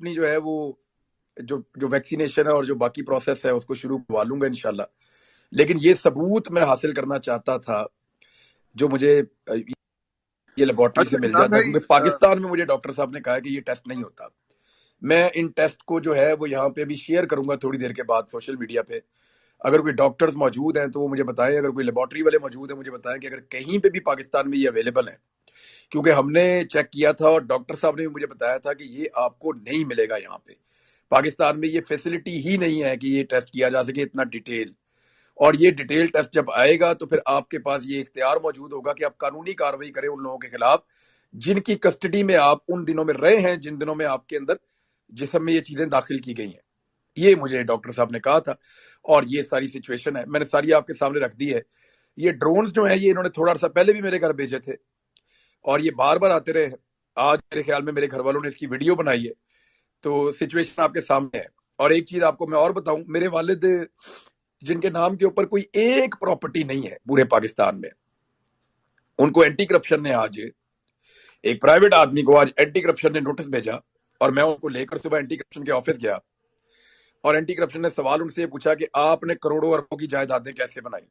اپنی جو ہے وہ جو ویکسینیشن ہے اور جو باقی پروسیس ہے اس کو شروع کروا لوں گا انشاءاللہ. لیکن یہ ثبوت میں حاصل کرنا چاہتا تھا جو مجھے یہ لیبارٹری سے اچھا مل عمران جاتا ہے، بھائی، کیونکہ پاکستان میں مجھے ڈاکٹر صاحب نے کہا کہ یہ ٹیسٹ نہیں ہوتا. میں ان ٹیسٹ کو جو ہے وہ یہاں پہ بھی شیئر کروں گا تھوڑی دیر کے بعد سوشل میڈیا پہ. اگر کوئی ڈاکٹرز موجود ہیں تو وہ مجھے بتائیں، اگر کوئی لیبارٹری والے موجود ہیں مجھے بتائیں کہ اگر کہیں پہ بھی پاکستان میں یہ اویلیبل ہیں، کیونکہ ہم نے چیک کیا تھا اور ڈاکٹر صاحب نے بھی مجھے بتایا تھا کہ یہ آپ کو نہیں ملے گا یہاں پہ. پاکستان میں یہ فیسلٹی ہی نہیں ہے کہ یہ ٹیسٹ کیا جا سکے اتنا ڈیٹیل. اور یہ ڈیٹیل ٹیسٹ جب آئے گا تو پھر آپ کے پاس یہ اختیار موجود ہوگا کہ آپ قانونی کارروائی کریں ان لوگوں کے خلاف جن کی کسٹڈی میں آپ ان دنوں میں رہے ہیں، جن دنوں میں آپ کے اندر جسم میں یہ چیزیں داخل کی گئی ہیں. یہ مجھے ڈاکٹر صاحب نے کہا تھا اور یہ ساری سچویشن ہے، میں نے ساری آپ کے سامنے رکھ دی ہے. یہ ڈرونز جو ہیں یہ انہوں نے تھوڑا سا پہلے بھی میرے گھر بھیجے تھے اور یہ بار بار آتے رہے. آج میرے خیال میں میرے گھر والوں نے اس کی ویڈیو بنائی ہے، تو سچویشن آپ کے سامنے ہے. اور ایک چیز آپ کو میں اور بتاؤں، میرے والد جن کے نام کے اوپر کوئی ایک پراپرٹی نہیں ہے پورے پاکستان میں، ان کو اینٹی کرپشن نے آج ایک پرائیویٹ آدمی کو آج اینٹی کرپشن نے نوٹس بھیجا اور میں ان کو لے کر صبح اینٹی کرپشن کے آفس گیا اور اینٹی کرپشن نے سوال ان سے یہ پوچھا کہ آپ نے کروڑوں اربوں کی جائیدادیں کیسے بنائی.